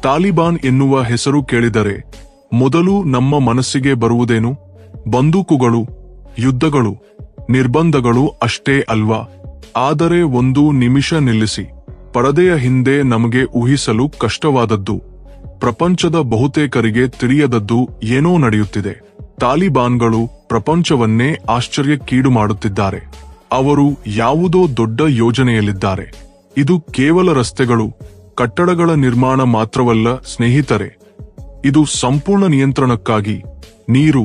ತಾಲಿಬಾನ್ ಎನ್ನುವ ಹೆಸರು ಕೇಳಿದರೆ ಮೊದಲು ನಮ್ಮ ಮನಸ್ಸಿಗೆ ಬರುವುದೇನು? ಬಂದೂಕುಗಳು, ಯುದ್ಧಗಳು, ನಿರ್ಬಂಧಗಳು ಅಷ್ಟೇ ಅಲ್ವಾ? ಆದರೆ ಒಂದು ನಿಮಿಷ ನಿಲ್ಲಿಸಿ. ಪರದೆಯ ಹಿಂದೆ ನಮಗೆ ಊಹಿಸಲು ಕಷ್ಟವಾದದ್ದು, ಪ್ರಪಂಚದ ಬಹುತೇಕರಿಗೆ ತಿಳಿಯದದ್ದು ಏನೋ ನಡೆಯುತ್ತಿದೆ. ತಾಲಿಬಾನ್ಗಳು ಪ್ರಪಂಚವನ್ನೇ ಆಶ್ಚರ್ಯಕ್ಕೀಡು ಮಾಡುತ್ತಿದ್ದಾರೆ. ಅವರು ಯಾವುದೋ ದೊಡ್ಡ ಯೋಜನೆಯಲ್ಲಿದ್ದಾರೆ. ಇದು ಕೇವಲ ರಸ್ತೆಗಳು, ಕಟ್ಟಡಗಳ ನಿರ್ಮಾಣ ಮಾತ್ರವಲ್ಲ ಸ್ನೇಹಿತರೆ. ಇದು ಸಂಪೂರ್ಣ ನಿಯಂತ್ರಣಕ್ಕಾಗಿ ನೀರು,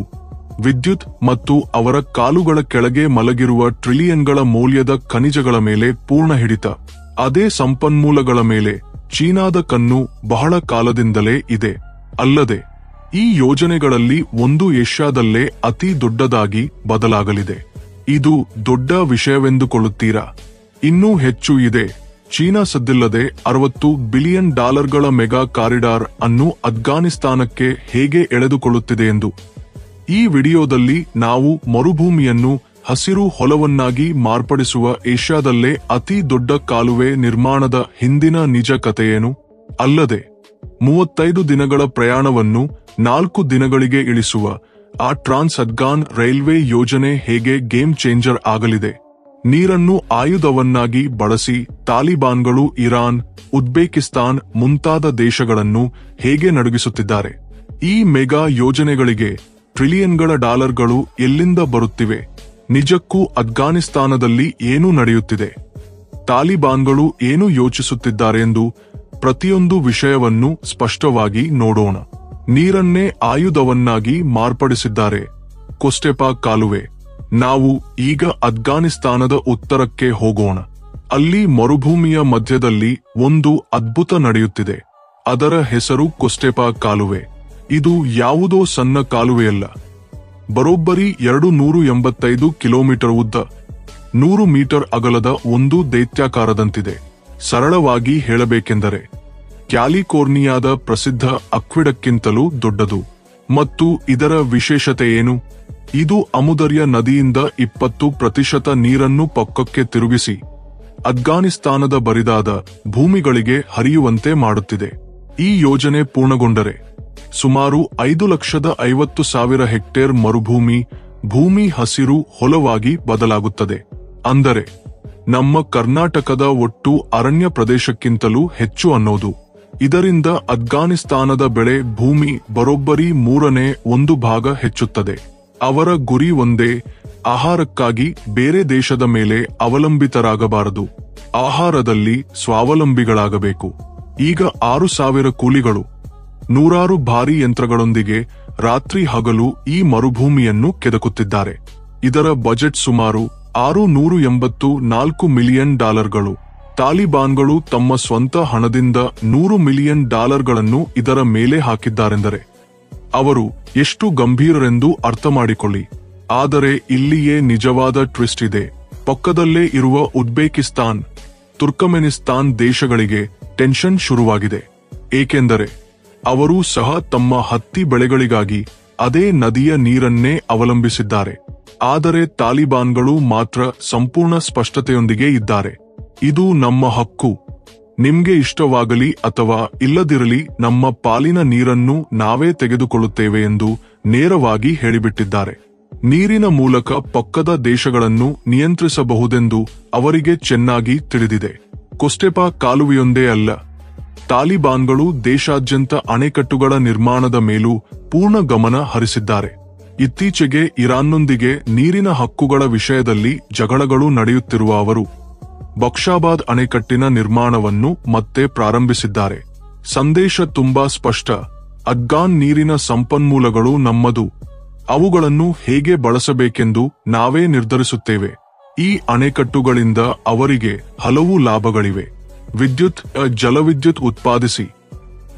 ವಿದ್ಯುತ್ ಮತ್ತು ಅವರ ಕಾಲುಗಳ ಕೆಳಗೆ ಮಲಗಿರುವ ಟ್ರಿಲಿಯನ್ಗಳ ಮೌಲ್ಯದ ಖನಿಜಗಳ ಮೇಲೆ ಪೂರ್ಣ ಹಿಡಿತ. ಅದೇ ಸಂಪನ್ಮೂಲಗಳ ಮೇಲೆ ಚೀನಾದ ಕಣ್ಣು ಬಹಳ ಕಾಲದಿಂದಲೇ ಇದೆ. ಅಲ್ಲದೆ ಈ ಯೋಜನೆಗಳಲ್ಲಿ ಒಂದು ಏಷ್ಯಾದಲ್ಲೇ ಅತಿ ದೊಡ್ಡದಾಗಿ ಬದಲಾಗಲಿದೆ. ಇದು ದೊಡ್ಡ ವಿಷಯವೆಂದುಕೊಳ್ಳುತ್ತೀರಾ? ಇನ್ನೂ ಹೆಚ್ಚು ಇದೆ. ಚೀನಾ ಸದ್ದಿಲ್ಲದೆ $60 ಬಿಲಿಯನ್ ಮೆಗಾ ಕಾರಿಡಾರ್ ಅನ್ನು ಅಫ್ಘಾನಿಸ್ತಾನಕ್ಕೆ ಹೇಗೆ ಎಳೆದುಕೊಳ್ಳುತ್ತಿದೆ ಎಂದು. ಈ ವಿಡಿಯೋದಲ್ಲಿ ನಾವು ಮರುಭೂಮಿಯನ್ನು ಹಸಿರು ಹೊಲವನ್ನಾಗಿ ಮಾರ್ಪಡಿಸುವ ಏಷ್ಯಾದಲ್ಲೇ ಅತಿ ದೊಡ್ಡ ಕಾಲುವೆ ನಿರ್ಮಾಣದ ಹಿಂದಿನ ನಿಜ ಕಥೆಯೇನು? ಅಲ್ಲದೆ 35 ದಿನಗಳ ಪ್ರಯಾಣವನ್ನು 4 ದಿನಗಳಿಗೆ ಇಳಿಸುವ ಆ ಟ್ರಾನ್ಸ್ ಅಫ್ಘಾನ್ ರೈಲ್ವೆ ಯೋಜನೆ ಹೇಗೆ ಗೇಮ್ ಚೇಂಜರ್ ಆಗಲಿದೆ? ನೀರನ್ನು ಆಯುಧವನ್ನಾಗಿ ಬಳಸಿ ತಾಲಿಬಾನ್ಗಳು ಇರಾನ್, ಉಜ್ಬೇಕಿಸ್ತಾನ್ ಮುಂತಾದ ದೇಶಗಳನ್ನು ಹೇಗೆ ನಡುಗಿಸುತ್ತಿದ್ದಾರೆ? ಈ ಮೆಗಾ ಯೋಜನೆಗಳಿಗೆ ಟ್ರಿಲಿಯನ್ಗಳ ಡಾಲರ್ಗಳು ಎಲ್ಲಿಂದ ಬರುತ್ತಿವೆ? ನಿಜಕ್ಕೂ ಅಫ್ಘಾನಿಸ್ತಾನದಲ್ಲಿ ಏನು ನಡೆಯುತ್ತಿದೆ? ತಾಲಿಬಾನ್ಗಳು ಏನು ಯೋಚಿಸುತ್ತಿದ್ದಾರೆಂದು ಪ್ರತಿಯೊಂದು ವಿಷಯವನ್ನು ಸ್ಪಷ್ಟವಾಗಿ ನೋಡೋಣ. ನೀರನ್ನೇ ಆಯುಧವನ್ನಾಗಿ ಮಾರ್ಪಡಿಸಿದ್ದಾರೆ. ಕೊಸ್ಟೆಪಾ ಕಾಲುವೆ. ನಾವು ಈಗ ಅಫ್ಘಾನಿಸ್ತಾನದ ಉತ್ತರಕ್ಕೆ ಹೋಗೋಣ. ಅಲ್ಲಿ ಮರುಭೂಮಿಯ ಮಧ್ಯದಲ್ಲಿ ಒಂದು ಅದ್ಭುತ ನಡೆಯುತ್ತಿದೆ. ಅದರ ಹೆಸರು ಕೊಸ್ಟೆಪಾ ಕಾಲುವೆ. ಇದು ಯಾವುದೋ ಸಣ್ಣ ಕಾಲುವೆಯಲ್ಲ. ಬರೋಬ್ಬರಿ 285 ಕಿಲೋಮೀಟರ್ ಉದ್ದ, 100 ಮೀಟರ್ ಅಗಲದ ಒಂದು ದೈತ್ಯಾಕಾರದಂತಿದೆ. ಸರಳವಾಗಿ ಹೇಳಬೇಕೆಂದರೆ ಕ್ಯಾಲಿಫೋರ್ನಿಯಾದ ಪ್ರಸಿದ್ಧ ಅಕ್ವಿಡಕ್ಕಿಂತಲೂ ದೊಡ್ಡದು. ಮತ್ತು ಇದರ ವಿಶೇಷತೆ ಏನು? ಇದು ಅಮುದರ್ಯ ನದಿಯಿಂದ 20% ನೀರನ್ನು ಪಕ್ಕಕ್ಕೆ ತಿರುಗಿಸಿ ಅಫ್ಘಾನಿಸ್ತಾನದ ಬರಿದಾದ ಭೂಮಿಗಳಿಗೆ ಹರಿಯುವಂತೆ ಮಾಡುತ್ತಿದೆ. ಈ ಯೋಜನೆ ಪೂರ್ಣಗೊಂಡರೆ ಸುಮಾರು 5,50,000 ಹೆಕ್ಟೇರ್ ಭೂಮಿ ಹಸಿರು ಹೊಲವಾಗಿ ಬದಲಾಗುತ್ತದೆ. ಅಂದರೆ ನಮ್ಮ ಕರ್ನಾಟಕದ ಒಟ್ಟು ಅರಣ್ಯ ಪ್ರದೇಶಕ್ಕಿಂತಲೂ ಹೆಚ್ಚು ಅನ್ನೋದು. ಇದರಿಂದ ಅಫ್ಘಾನಿಸ್ತಾನದ ಬೆಳೆ ಭೂಮಿ ಬರೋಬ್ಬರಿ 1/3 ಹೆಚ್ಚುತ್ತದೆ. ಅವರ ಗುರಿ ಒಂದೇ, ಆಹಾರಕ್ಕಾಗಿ ಬೇರೆ ದೇಶದ ಮೇಲೆ ಅವಲಂಬಿತರಾಗಬಾರದು. ಆಹಾರದಲ್ಲಿ ಸ್ವಾವಲಂಬಿಗಳಾಗಬೇಕು. ಈಗ 6,000 ಕೂಲಿಗಳು, 100 ಭಾರೀ ಯಂತ್ರಗಳೊಂದಿಗೆ ರಾತ್ರಿ ಹಗಲು ಈ ಮರುಭೂಮಿಯನ್ನು ಕೆದಕುತ್ತಿದ್ದಾರೆ. ಇದರ ಬಜೆಟ್ ಸುಮಾರು $684 ಮಿಲಿಯನ್. ತಾಲಿಬಾನ್ಗಳು ತಮ್ಮ ಸ್ವಂತ ಹಣದಿಂದ $100 ಮಿಲಿಯನ್ ಇದರ ಮೇಲೆ ಹಾಕಿದ್ದಾರೆಂದರೆ ಅವರು ಎಷ್ಟು ಗಂಭೀರರೆಂದು ಅರ್ಥ ಮಾಡಿಕೊಳ್ಳಿ. ಆದರೆ ಇಲ್ಲಿಯೇ ನಿಜವಾದ ಟ್ವಿಸ್ಟ್ ಇದೆ. ಪಕ್ಕದಲ್ಲೇ ಇರುವ ಉಜ್ಬೇಕಿಸ್ತಾನ್, ತುರ್ಕಮೆನಿಸ್ತಾನ್ ದೇಶಗಳಿಗೆ ಟೆನ್ಷನ್ ಶುರುವಾಗಿದೆ. ಏಕೆಂದರೆ ಅವರು ಸಹ ತಮ್ಮ ಹತ್ತಿ ಬೆಳೆಗಳಿಗಾಗಿ ಅದೇ ನದಿಯ ನೀರನ್ನೇ ಅವಲಂಬಿಸಿದ್ದಾರೆ. ಆದರೆ ತಾಲಿಬಾನ್ಗಳು ಮಾತ್ರ ಸಂಪೂರ್ಣ ಸ್ಪಷ್ಟತೆಯೊಂದಿಗೆ ಇದ್ದಾರೆ. ಇದು ನಮ್ಮ ಹಕ್ಕು. ನಿಮ್ಗೆ ಇಷ್ಟವಾಗಲಿ ಅಥವಾ ಇಲ್ಲದಿರಲಿ ನಮ್ಮ ಪಾಲಿನ ನೀರನ್ನು ನಾವೇ ತೆಗೆದುಕೊಳ್ಳುತ್ತೇವೆ ಎಂದು ನೇರವಾಗಿ ಹೇಳಿಬಿಟ್ಟಿದ್ದಾರೆ. ನೀರಿನ ಮೂಲಕ ಪಕ್ಕದ ದೇಶಗಳನ್ನು ನಿಯಂತ್ರಿಸಬಹುದೆಂದು ಅವರಿಗೆ ಚೆನ್ನಾಗಿ ತಿಳಿದಿದೆ. ಕೊಸ್ಟೆಪಾ ಕಾಲುವೆಯೊಂದೇ ಅಲ್ಲ, ತಾಲಿಬಾನ್ಗಳು ದೇಶಾದ್ಯಂತ ಅಣೆಕಟ್ಟುಗಳ ನಿರ್ಮಾಣದ ಮೇಲೂ ಪೂರ್ಣ ಗಮನ ಹರಿಸಿದ್ದಾರೆ. ಇತ್ತೀಚೆಗೆ ಇರಾನ್ನೊಂದಿಗೆ ನೀರಿನ ಹಕ್ಕುಗಳ ವಿಷಯದಲ್ಲಿ ಜಗಳಗಳು ನಡೆಯುತ್ತಿರುವ ಅವರು ಬಕ್ಷಾಬಾದ್ ಅಣೆಕಟ್ಟಿನ ನಿರ್ಮಾಣವನ್ನು ಮತ್ತೆ ಪ್ರಾರಂಭಿಸಿದ್ದಾರೆ. ಸಂದೇಶ ತುಂಬಾ ಸ್ಪಷ್ಟ. ಅಫ್ಘಾನ್ ನೀರಿನ ಸಂಪನ್ಮೂಲಗಳು ನಮ್ಮದು. ಅವುಗಳನ್ನು ಹೇಗೆ ಬಳಸಬೇಕೆಂದು ನಾವೇ ನಿರ್ಧರಿಸುತ್ತೇವೆ. ಈ ಅಣೆಕಟ್ಟುಗಳಿಂದ ಅವರಿಗೆ ಹಲವು ಲಾಭಗಳಿವೆ. ವಿದ್ಯುತ್, ಜಲವಿದ್ಯುತ್ ಉತ್ಪಾದಿಸಿ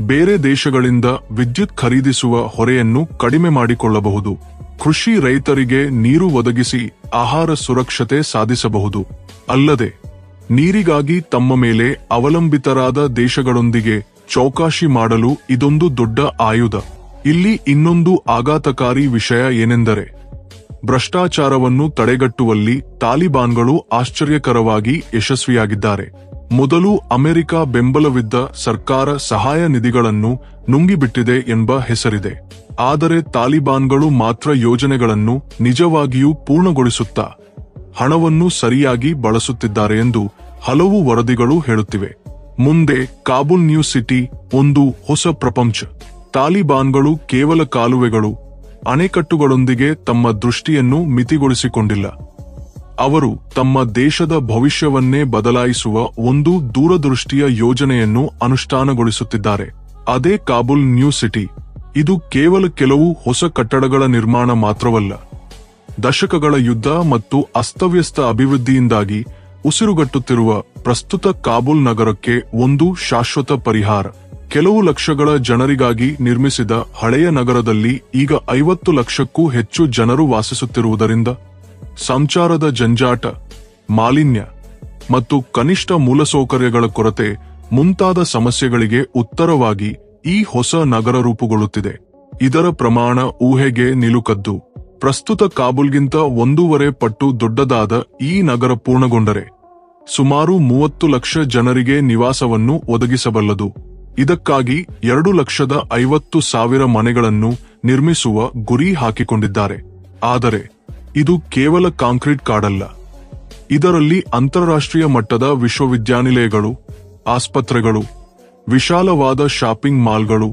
ಬೇರೆ ದೇಶಗಳಿಂದ ವಿದ್ಯುತ್ ಖರೀದಿಸುವ ಹೊರೆಯನ್ನು ಕಡಿಮೆ ಮಾಡಿಕೊಳ್ಳಬಹುದು. ಕೃಷಿ ರೈತರಿಗೆ ನೀರು ಒದಗಿಸಿ ಆಹಾರ ಸುರಕ್ಷತೆ ಸಾಧಿಸಬಹುದು. ಅಲ್ಲದೆ ನೀರಿಗಾಗಿ ತಮ್ಮ ಮೇಲೆ ಅವಲಂಬಿತರಾದ ದೇಶಗಳೊಂದಿಗೆ ಚೌಕಾಶಿ ಮಾಡಲು ಇದೊಂದು ದೊಡ್ಡ ಆಯುಧ. ಇಲ್ಲಿ ಇನ್ನೊಂದು ಆಘಾತಕಾರಿ ವಿಷಯ ಏನೆಂದರೆ ಭ್ರಷ್ಟಾಚಾರವನ್ನು ತಡೆಗಟ್ಟುವಲ್ಲಿ ತಾಲಿಬಾನ್ಗಳು ಆಶ್ಚರ್ಯಕರವಾಗಿ ಯಶಸ್ವಿಯಾಗಿದ್ದಾರೆ. ಮೊದಲು ಅಮೆರಿಕ ಬೆಂಬಲವಿದ್ದ ಸರ್ಕಾರ ಸಹಾಯ ನಿಧಿಗಳನ್ನು ನುಂಗಿಬಿಟ್ಟಿದೆ ಎಂಬ ಹೆಸರಿದೆ. ಆದರೆ ತಾಲಿಬಾನ್ಗಳು ಮಾತ್ರ ಯೋಜನೆಗಳನ್ನು ನಿಜವಾಗಿಯೂ ಪೂರ್ಣಗೊಳಿಸುತ್ತಾ ಹಣವನ್ನು ಸರಿಯಾಗಿ ಬಳಸುತ್ತಿದ್ದಾರೆ ಎಂದು ಹಲವು ವರದಿಗಳು ಹೇಳುತ್ತಿವೆ. ಮುಂದೆ ಕಾಬೂಲ್ ನ್ಯೂ ಸಿಟಿ ಒಂದು ಹೊಸ ಪ್ರಪಂಚ. ತಾಲಿಬಾನ್ಗಳು ಕೇವಲ ಕಾಲುವೆಗಳು, ಅಣೆಕಟ್ಟುಗಳೊಂದಿಗೆ ತಮ್ಮ ದೃಷ್ಟಿಯನ್ನು ಮಿತಿಗೊಳಿಸಿಕೊಂಡಿಲ್ಲ. ಅವರು ತಮ್ಮ ದೇಶದ ಭವಿಷ್ಯವನ್ನೇ ಬದಲಾಯಿಸುವ ಒಂದು ದೂರದೃಷ್ಟಿಯ ಯೋಜನೆಯನ್ನು ಅನುಷ್ಠಾನಗೊಳಿಸುತ್ತಿದ್ದಾರೆ. ಅದೇ ಕಾಬೂಲ್ ನ್ಯೂ ಸಿಟಿ. ಇದು ಕೇವಲ ಕೆಲವು ಹೊಸ ಕಟ್ಟಡಗಳ ನಿರ್ಮಾಣ ಮಾತ್ರವಲ್ಲ. ದಶಕಗಳ ಯುದ್ಧ ಮತ್ತು ಅಸ್ತವ್ಯಸ್ತ ಅಭಿವೃದ್ಧಿಯಿಂದಾಗಿ ಉಸಿರುಗಟ್ಟುತ್ತಿರುವ ಪ್ರಸ್ತುತ ಕಾಬೂಲ್ ನಗರಕ್ಕೆ ಒಂದು ಶಾಶ್ವತ ಪರಿಹಾರ. ಕೆಲವು ಲಕ್ಷಗಳ ಜನರಿಗಾಗಿ ನಿರ್ಮಿಸಿದ ಹಳೆಯ ನಗರದಲ್ಲಿ ಈಗ 50 ಲಕ್ಷಕ್ಕೂ ಹೆಚ್ಚು ಜನರು ವಾಸಿಸುತ್ತಿರುವುದರಿಂದ ಸಂಚಾರದ ಜಂಜಾಟ, ಮಾಲಿನ್ಯ ಮತ್ತು ಕನಿಷ್ಠ ಮೂಲಸೌಕರ್ಯಗಳ ಕೊರತೆ ಮುಂತಾದ ಸಮಸ್ಯೆಗಳಿಗೆ ಉತ್ತರವಾಗಿ ಈ ಹೊಸ ನಗರ ರೂಪುಗೊಳ್ಳುತ್ತಿದೆ. ಇದರ ಪ್ರಮಾಣ ಊಹೆಗೆ ನಿಲುಕದ್ದು. ಪ್ರಸ್ತುತ ಕಾಬೂಲ್ಗಿಂತ 1.5 ಪಟ್ಟು ದೊಡ್ಡದಾದ ಈ ನಗರ ಪೂರ್ಣಗೊಂಡರೆ ಸುಮಾರು 30 ಲಕ್ಷ ಜನರಿಗೆ ನಿವಾಸವನ್ನು ಒದಗಿಸಬಲ್ಲದು. ಇದಕ್ಕಾಗಿ 2,50,000 ಮನೆಗಳನ್ನು ನಿರ್ಮಿಸುವ ಗುರಿ ಹಾಕಿಕೊಂಡಿದ್ದಾರೆ. ಆದರೆ ಇದು ಕೇವಲ ಕಾಂಕ್ರೀಟ್ ಕಾಡಲ್ಲ. ಇದರಲ್ಲಿ ಅಂತಾರಾಷ್ಟ್ರೀಯ ಮಟ್ಟದ ವಿಶ್ವವಿದ್ಯಾನಿಲಯಗಳು, ಆಸ್ಪತ್ರೆಗಳು, ವಿಶಾಲವಾದ ಶಾಪಿಂಗ್ ಮಾಲ್ಗಳು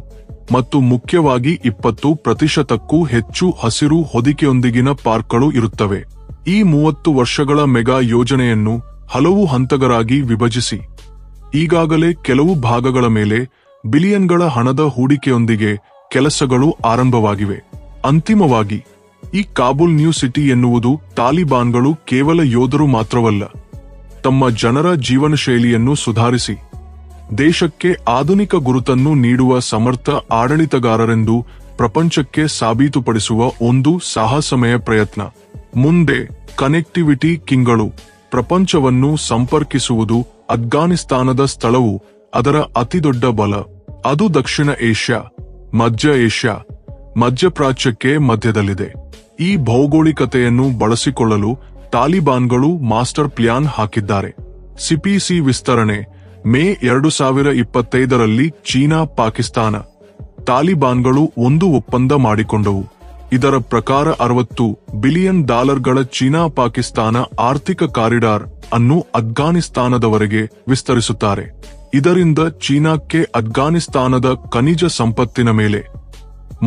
ಮತ್ತು ಮುಖ್ಯವಾಗಿ 20% ಹೆಚ್ಚು ಹಸಿರು ಹೊದಿಕೆಯೊಂದಿಗಿನ ಪಾರ್ಕ್ಗಳು ಇರುತ್ತವೆ. ಈ 30 ವರ್ಷಗಳ ಮೆಗಾ ಯೋಜನೆಯನ್ನು ಹಲವು ಹಂತಗಳಾಗಿ ವಿಭಜಿಸಿ ಈಗಾಗಲೇ ಕೆಲವು ಭಾಗಗಳ ಮೇಲೆ ಬಿಲಿಯನ್ಗಳ ಹಣದ ಹೂಡಿಕೆಯೊಂದಿಗೆ ಕೆಲಸಗಳು ಆರಂಭವಾಗಿವೆ. ಅಂತಿಮವಾಗಿ ಈ ಕಾಬೂಲ್ ನ್ಯೂ ಸಿಟಿ ಎನ್ನುವುದು ತಾಲಿಬಾನ್ಗಳು ಕೇವಲ ಯೋಧರು ಮಾತ್ರವಲ್ಲ, ತಮ್ಮ ಜನರ ಜೀವನಶೈಲಿಯನ್ನು ಸುಧಾರಿಸಿ ದೇಶಕ್ಕೆ ಆಧುನಿಕ ಗುರುತನ್ನು ನೀಡುವ ಸಮರ್ಥ ಆಡಳಿತಗಾರರೆಂದು ಪ್ರಪಂಚಕ್ಕೆ ಸಾಬೀತುಪಡಿಸುವ ಒಂದು ಸಾಹಸಮಯ ಪ್ರಯತ್ನ. ಮುಂದೆ ಕನೆಕ್ಟಿವಿಟಿ ಕಿಂಗ್ಗಳು. ಪ್ರಪಂಚವನ್ನು ಸಂಪರ್ಕಿಸುವುದು. ಅಫ್ಘಾನಿಸ್ತಾನದ ಸ್ಥಳವು ಅದರ ಅತಿದೊಡ್ಡ ಬಲ. ಅದು ದಕ್ಷಿಣ ಏಷ್ಯಾ, ಮಧ್ಯ ಏಷ್ಯಾ, ಮಧ್ಯಪ್ರಾಚ್ಯಕ್ಕೆ ಮಧ್ಯದಲ್ಲಿದೆ. ಈ ಭೌಗೋಳಿಕತೆಯನ್ನು ಬಳಸಿಕೊಳ್ಳಲು ತಾಲಿಬಾನ್ಗಳು ಮಾಸ್ಟರ್ ಪ್ಲಾನ್ ಹಾಕಿದ್ದಾರೆ. ಸಿಪಿಸಿ ವಿಸ್ತರಣೆ. ಮೇ 2025ರಲ್ಲಿ ಚೀನಾ, ಪಾಕಿಸ್ತಾನ, ತಾಲಿಬಾನ್ಗಳು ಒಂದು ಒಪ್ಪಂದ ಮಾಡಿಕೊಂಡವು. ಇದರ ಪ್ರಕಾರ $60 ಬಿಲಿಯನ್ ಚೀನಾ ಪಾಕಿಸ್ತಾನ ಆರ್ಥಿಕ ಕಾರಿಡಾರ್ ಅನ್ನು ಅಫ್ಘಾನಿಸ್ತಾನದವರೆಗೆ ವಿಸ್ತರಿಸುತ್ತಾರೆ. ಇದರಿಂದ ಚೀನಾಕ್ಕೆ ಅಫ್ಘಾನಿಸ್ತಾನದ ಖನಿಜ ಸಂಪತ್ತಿನ ಮೇಲೆ,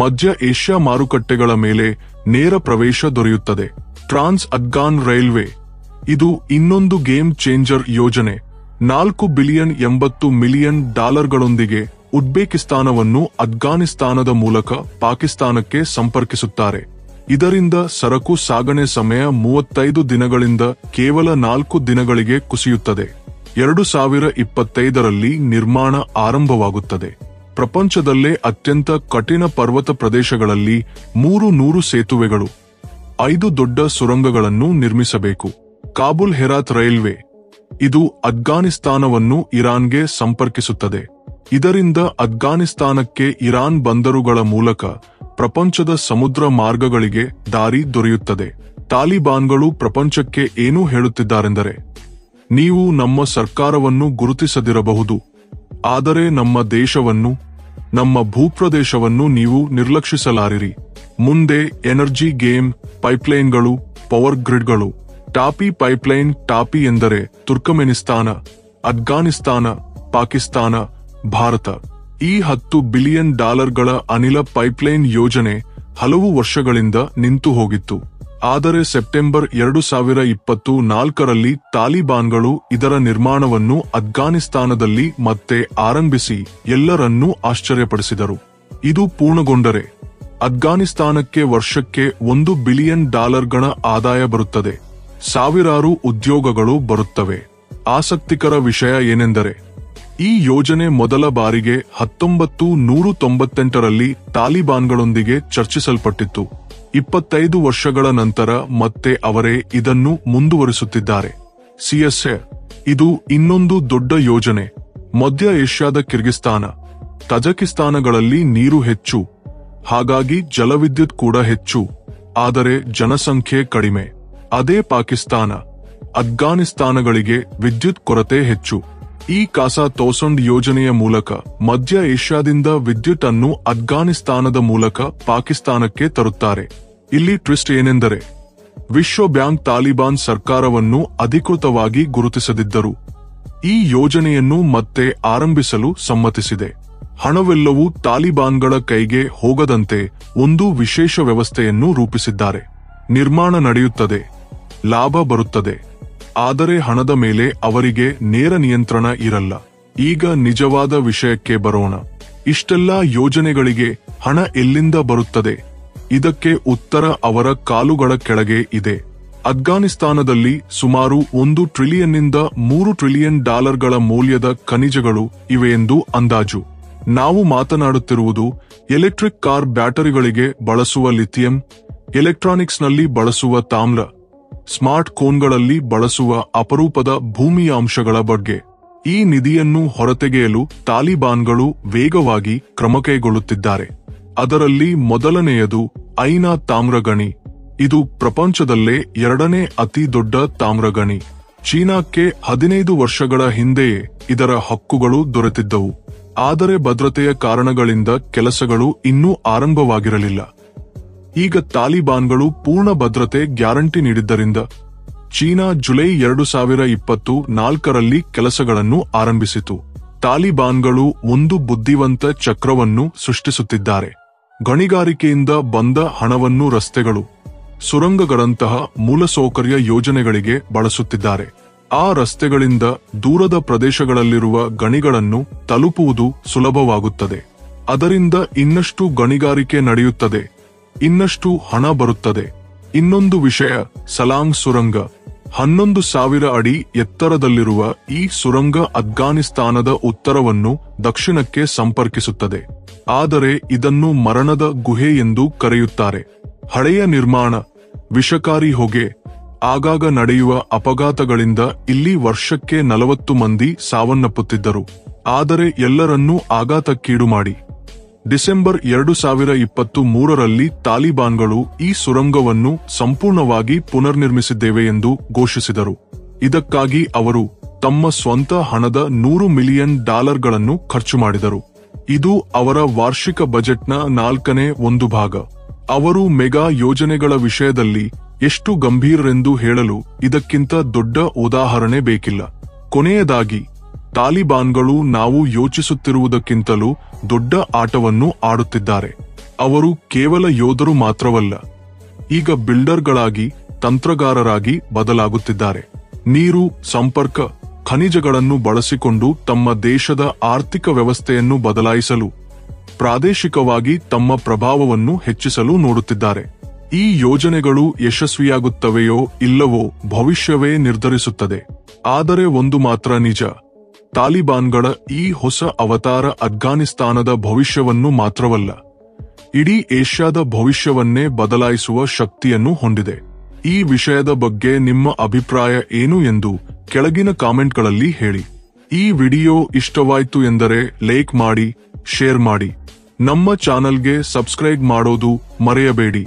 ಮಧ್ಯ ಏಷ್ಯಾ ಮಾರುಕಟ್ಟೆಗಳ ಮೇಲೆ ನೇರ ಪ್ರವೇಶ ದೊರೆಯುತ್ತದೆ. ಟ್ರಾನ್ಸ್ ಅಫ್ಘಾನ್ ರೈಲ್ವೆ. ಇದು ಇನ್ನೊಂದು ಗೇಮ್ ಚೇಂಜರ್ ಯೋಜನೆ. $4 ಬಿಲಿಯನ್ $80 ಮಿಲಿಯನ್ ಉಜ್ಬೇಕಿಸ್ತಾನವನ್ನು ಅಫ್ಘಾನಿಸ್ತಾನದ ಮೂಲಕ ಪಾಕಿಸ್ತಾನಕ್ಕೆ ಸಂಪರ್ಕಿಸುತ್ತಾರೆ. ಇದರಿಂದ ಸರಕು ಸಾಗಣೆ ಸಮಯ 35 ದಿನಗಳಿಂದ ಕೇವಲ 4 ದಿನಗಳಿಗೆ ಕುಸಿಯುತ್ತದೆ. 2025ರಲ್ಲಿ ನಿರ್ಮಾಣ ಆರಂಭವಾಗುತ್ತದೆ. ಪ್ರಪಂಚದಲ್ಲೇ ಅತ್ಯಂತ ಕಠಿಣ ಪರ್ವತ ಪ್ರದೇಶಗಳಲ್ಲಿ 300 ಸೇತುವೆಗಳು, 5 ದೊಡ್ಡ ಸುರಂಗಗಳನ್ನು ನಿರ್ಮಿಸಬೇಕು. ಕಾಬೂಲ್ ಹೆರಾತ್ ರೈಲ್ವೆ. ಇದು ಅಫ್ಘಾನಿಸ್ತಾನವನ್ನು ಇರಾನ್ಗೆ ಸಂಪರ್ಕಿಸುತ್ತದೆ. ಇದರಿಂದ ಅಫ್ಘಾನಿಸ್ತಾನಕ್ಕೆ ಇರಾನ್ ಬಂದರುಗಳ ಮೂಲಕ ಪ್ರಪಂಚದ ಸಮುದ್ರ ಮಾರ್ಗಗಳಿಗೆ ದಾರಿ ದೊರೆಯುತ್ತದೆ. ತಾಲಿಬಾನ್ಗಳು ಪ್ರಪಂಚಕ್ಕೆ ಏನು ಹೇಳುತ್ತಿದ್ದಾರೆಂದರೆ, ನೀವು ನಮ್ಮ ಸರ್ಕಾರವನ್ನು ಗುರುತಿಸದಿರಬಹುದು, ಆದರೆ ನಮ್ಮ ದೇಶವನ್ನು, ನಮ್ಮ ಭೂಪ್ರದೇಶವನ್ನು ನೀವು ನಿರ್ಲಕ್ಷಿಸಲಾರಿರಿ. ಮುಂದೆ ಎನರ್ಜಿ ಗೇಮ್. ಪೈಪ್ಲೈನ್ಗಳು, ಪವರ್ ಗ್ರಿಡ್ಗಳು. ಟಾಪಿ ಪೈಪ್ಲೈನ್. ಟಾಪಿ ಎಂದರೆ ತುರ್ಕಮೆನಿಸ್ತಾನ, ಅಫ್ಘಾನಿಸ್ತಾನ, ಪಾಕಿಸ್ತಾನ, ಭಾರತ. ಈ $10 ಬಿಲಿಯನ್ ಅನಿಲ ಪೈಪ್ಲೈನ್ ಯೋಜನೆ ಹಲವು ವರ್ಷಗಳಿಂದ ನಿಂತು ಹೋಗಿತ್ತು. ಆದರೆ ಸೆಪ್ಟೆಂಬರ್ 2024ರಲ್ಲಿ ತಾಲಿಬಾನ್ಗಳು ಇದರ ನಿರ್ಮಾಣವನ್ನು ಅಫ್ಘಾನಿಸ್ತಾನದಲ್ಲಿ ಮತ್ತೆ ಆರಂಭಿಸಿ ಎಲ್ಲರನ್ನೂ ಆಶ್ಚರ್ಯಪಡಿಸಿದರು. ಇದು ಪೂರ್ಣಗೊಂಡರೆ ಅಫ್ಘಾನಿಸ್ತಾನಕ್ಕೆ ವರ್ಷಕ್ಕೆ $1 ಬಿಲಿಯನ್ ಆದಾಯ ಬರುತ್ತದೆ. ಸಾವಿರಾರು ಉದ್ಯೋಗಗಳು ಬರುತ್ತವೆ. ಆಸಕ್ತಿಕರ ವಿಷಯ ಏನೆಂದರೆ, ಈ ಯೋಜನೆ ಮೊದಲ ಬಾರಿಗೆ 1998ರಲ್ಲಿ ತಾಲಿಬಾನ್ಗಳೊಂದಿಗೆ ಚರ್ಚಿಸಲ್ಪಟ್ಟಿತ್ತು. 25 ವರ್ಷಗಳ ನಂತರ ಮತ್ತೆ ಅವರೇ ಇದನ್ನು ಮುಂದುವರಿಸುತ್ತಿದ್ದಾರೆ. ಸಿಎಸ್ಎ. ಇದು ಇನ್ನೊಂದು ದೊಡ್ಡ ಯೋಜನೆ. ಮಧ್ಯ ಏಷ್ಯಾದ ಕಿರ್ಗಿಸ್ತಾನ, ತಜಕಿಸ್ತಾನಗಳಲ್ಲಿ ನೀರು ಹೆಚ್ಚು, ಹಾಗಾಗಿ ಜಲವಿದ್ಯುತ್ ಕೂಡ ಹೆಚ್ಚು, ಆದರೆ ಜನಸಂಖ್ಯೆ ಕಡಿಮೆ. ಅದೇ ಪಾಕಿಸ್ತಾನ, ಅಫ್ಘಾನಿಸ್ತಾನಗಳಿಗೆ ವಿದ್ಯುತ್ ಕೊರತೆ ಹೆಚ್ಚು. ಈ ಕಾಸಾ ತೋಸಂಡ್ ಯೋಜನೆಯ ಮೂಲಕ ಮಧ್ಯ ಏಷ್ಯಾದಿಂದ ವಿದ್ಯುತ್ ಅನ್ನು ಅಫ್ಘಾನಿಸ್ತಾನದ ಮೂಲಕ ಪಾಕಿಸ್ತಾನಕ್ಕೆ ತರುತ್ತಾರೆ. ಇಲ್ಲಿ ಟ್ವಿಸ್ಟ್ ಏನೆಂದರೆ, ವಿಶ್ವ ಬ್ಯಾಂಕ್ ತಾಲಿಬಾನ್ ಸರ್ಕಾರವನ್ನು ಅಧಿಕೃತವಾಗಿ ಗುರುತಿಸದಿದ್ದರೂ ಈ ಯೋಜನೆಯನ್ನು ಮತ್ತೆ ಆರಂಭಿಸಲು ಸಮ್ಮತಿಸಿದೆ. ಹಣವೆಲ್ಲವೂ ತಾಲಿಬಾನ್ಗಳ ಕೈಗೆ ಹೋಗದಂತೆ ಒಂದು ವಿಶೇಷ ವ್ಯವಸ್ಥೆಯನ್ನು ರೂಪಿಸಿದ್ದಾರೆ. ನಿರ್ಮಾಣ ನಡೆಯುತ್ತದೆ, ಲಾಭ ಬರುತ್ತದೆ, ಆದರೆ ಹಣದ ಮೇಲೆ ಅವರಿಗೆ ನೇರ ನಿಯಂತ್ರಣ ಇರಲ್ಲ. ಈಗ ನಿಜವಾದ ವಿಷಯಕ್ಕೆ ಬರೋಣ. ಇಷ್ಟೆಲ್ಲಾ ಯೋಜನೆಗಳಿಗೆ ಹಣ ಎಲ್ಲಿಂದ ಬರುತ್ತದೆ? ಇದಕ್ಕೆ ಉತ್ತರ ಅವರ ಕಾಲುಗಳ ಕೆಳಗೆ ಇದೆ. ಅಫ್ಘಾನಿಸ್ತಾನದಲ್ಲಿ ಸುಮಾರು $1 ಟ್ರಿಲಿಯನ್ನಿಂದ $3 ಟ್ರಿಲಿಯನ್ ಮೌಲ್ಯದ ಖನಿಜಗಳು ಇವೆಯೆಂದು ಅಂದಾಜು. ನಾವು ಮಾತನಾಡುತ್ತಿರುವುದು ಎಲೆಕ್ಟ್ರಿಕ್ ಕಾರ್ ಬ್ಯಾಟರಿಗಳಿಗೆ ಬಳಸುವ ಲಿಥಿಯಂ, ಎಲೆಕ್ಟ್ರಾನಿಕ್ಸ್ನಲ್ಲಿ ಬಳಸುವ ತಾಮ್ರ, ಸ್ಮಾರ್ಟ್ ಫೋನ್ಗಳಲ್ಲಿ ಬಳಸುವ ಅಪರೂಪದ ಭೂಮಿಯ ಅಂಶಗಳ ಬಗ್ಗೆ. ಈ ನಿಧಿಯನ್ನು ಹೊರತೆಗೆಯಲು ತಾಲಿಬಾನ್ಗಳು ವೇಗವಾಗಿ ಕ್ರಮ ಕೈಗೊಳ್ಳುತ್ತಿದ್ದಾರೆ. ಅದರಲ್ಲಿ ಮೊದಲನೆಯದು ಐನಾ ತಾಮ್ರ ಗಣಿ. ಇದು ಪ್ರಪಂಚದಲ್ಲೇ 2ನೇ ಅತಿ ದೊಡ್ಡ ತಾಮ್ರ ಗಣಿ. ಚೀನಾಕ್ಕೆ 15 ವರ್ಷಗಳ ಹಿಂದೆಯೇ ಇದರ ಹಕ್ಕುಗಳು ದೊರೆತಿದ್ದವು. ಆದರೆ ಭದ್ರತೆಯ ಕಾರಣಗಳಿಂದ ಕೆಲಸಗಳು ಇನ್ನೂ ಆರಂಭವಾಗಿರಲಿಲ್ಲ. ಈಗ ತಾಲಿಬಾನ್ಗಳು ಪೂರ್ಣ ಭದ್ರತೆ ಗ್ಯಾರಂಟಿ ನೀಡಿದ್ದರಿಂದ ಚೀನಾ ಜುಲೈ 2024ರಲ್ಲಿ ಕೆಲಸಗಳನ್ನು ಆರಂಭಿಸಿತು. ತಾಲಿಬಾನ್ಗಳು ಒಂದು ಬುದ್ಧಿವಂತ ಚಕ್ರವನ್ನು ಸೃಷ್ಟಿಸುತ್ತಿದ್ದಾರೆ. ಗಣಿಗಾರಿಕೆಯಿಂದ ಬಂದ ಹಣವನ್ನು ರಸ್ತೆಗಳು, ಸುರಂಗಗಳಂತಹ ಮೂಲಸೌಕರ್ಯ ಯೋಜನೆಗಳಿಗೆ ಬಳಸುತ್ತಿದ್ದಾರೆ. ಆ ರಸ್ತೆಗಳಿಂದ ದೂರದ ಪ್ರದೇಶಗಳಲ್ಲಿರುವ ಗಣಿಗಳನ್ನು ತಲುಪುವುದು ಸುಲಭವಾಗುತ್ತದೆ. ಅದರಿಂದ ಇನ್ನಷ್ಟು ಗಣಿಗಾರಿಕೆ ನಡೆಯುತ್ತದೆ, ಇನ್ನಷ್ಟು ಹಣ ಬರುತ್ತದೆ. ಇನ್ನೊಂದು ವಿಷಯ, ಸಲಾಂಗ್ ಸುರಂಗ. 11,000 ಅಡಿ ಎತ್ತರದಲ್ಲಿರುವ ಈ ಸುರಂಗ ಅಫ್ಘಾನಿಸ್ತಾನದ ಉತ್ತರವನ್ನು ದಕ್ಷಿಣಕ್ಕೆ ಸಂಪರ್ಕಿಸುತ್ತದೆ. ಆದರೆ ಇದನ್ನು ಮರಣದ ಗುಹೆ ಎಂದು ಕರೆಯುತ್ತಾರೆ. ಹಳೆಯ ನಿರ್ಮಾಣ, ವಿಷಕಾರಿ ಹೊಗೆ, ಆಗಾಗ ನಡೆಯುವ ಅಪಘಾತಗಳಿಂದ ಇಲ್ಲಿ ವರ್ಷಕ್ಕೆ 40 ಮಂದಿ ಸಾವನ್ನಪ್ಪುತ್ತಿದ್ದರು. ಆದರೆ ಎಲ್ಲರನ್ನೂ ಆಘಾತಕ್ಕೀಡು ಮಾಡಿ ಡಿಸೆಂಬರ್ 2023ರಲ್ಲಿ ತಾಲಿಬಾನ್ಗಳು ಈ ಸುರಂಗವನ್ನು ಸಂಪೂರ್ಣವಾಗಿ ಪುನರ್ನಿರ್ಮಿಸಿದ್ದೇವೆ ಎಂದು ಘೋಷಿಸಿದರು. ಇದಕ್ಕಾಗಿ ಅವರು ತಮ್ಮ ಸ್ವಂತ ಹಣದ $100 ಮಿಲಿಯನ್ ಖರ್ಚು ಮಾಡಿದರು. ಇದು ಅವರ ವಾರ್ಷಿಕ ಬಜೆಟ್ನ 4ನೇ ಒಂದು ಭಾಗ. ಅವರು ಮೆಗಾ ಯೋಜನೆಗಳ ವಿಷಯದಲ್ಲಿ ಎಷ್ಟು ಗಂಭೀರರೆಂದು ಹೇಳಲು ಇದಕ್ಕಿಂತ ದೊಡ್ಡ ಉದಾಹರಣೆ ಬೇಕಿಲ್ಲ. ಕೊನೆಯದಾಗಿ, ತಾಲಿಬಾನ್ಗಳು ನಾವು ಯೋಚಿಸುತ್ತಿರುವುದಕ್ಕಿಂತಲೂ ದೊಡ್ಡ ಆಟವನ್ನು ಆಡುತ್ತಿದ್ದಾರೆ. ಅವರು ಕೇವಲ ಯೋಧರು ಮಾತ್ರವಲ್ಲ, ಈಗ ಬಿಲ್ಡರ್ಗಳಾಗಿ, ತಂತ್ರಗಾರರಾಗಿ ಬದಲಾಗುತ್ತಿದ್ದಾರೆ. ನೀರು, ಸಂಪರ್ಕ, ಖನಿಜಗಳನ್ನು ಬಳಸಿಕೊಂಡು ತಮ್ಮ ದೇಶದ ಆರ್ಥಿಕ ವ್ಯವಸ್ಥೆಯನ್ನು ಬದಲಾಯಿಸಲು, ಪ್ರಾದೇಶಿಕವಾಗಿ ತಮ್ಮ ಪ್ರಭಾವವನ್ನು ಹೆಚ್ಚಿಸಲು ನೋಡುತ್ತಿದ್ದಾರೆ. ಈ ಯೋಜನೆಗಳು ಯಶಸ್ವಿಯಾಗುತ್ತವೆಯೋ ಇಲ್ಲವೋ ಭವಿಷ್ಯವೇ ನಿರ್ಧರಿಸುತ್ತದೆ. ಆದರೆ ಒಂದು ಮಾತ್ರ ನಿಜ, ತಾಲಿಬಾನ್ಗಳ ಈ ಹೊಸ ಅವತಾರ ಅಫ್ಘಾನಿಸ್ತಾನದ ಭವಿಷ್ಯವನ್ನು ಮಾತ್ರವಲ್ಲ, ಇಡೀ ಏಷ್ಯಾದ ಭವಿಷ್ಯವನ್ನೇ ಬದಲಾಯಿಸುವ ಶಕ್ತಿಯನ್ನು ಹೊಂದಿದೆ. ಈ ವಿಷಯದ ಬಗ್ಗೆ ನಿಮ್ಮ ಅಭಿಪ್ರಾಯ ಏನು ಎಂದು ಕೆಳಗಿನ ಕಾಮೆಂಟ್ಗಳಲ್ಲಿ ಹೇಳಿ. ಈ ವಿಡಿಯೋ ಇಷ್ಟವಾಯಿತು ಎಂದರೆ ಲೈಕ್ ಮಾಡಿ, ಶೇರ್ ಮಾಡಿ. ನಮ್ಮ ಚಾನೆಲ್ಗೆ ಸಬ್ಸ್ಕ್ರೈಬ್ ಮಾಡೋದು ಮರೆಯಬೇಡಿ.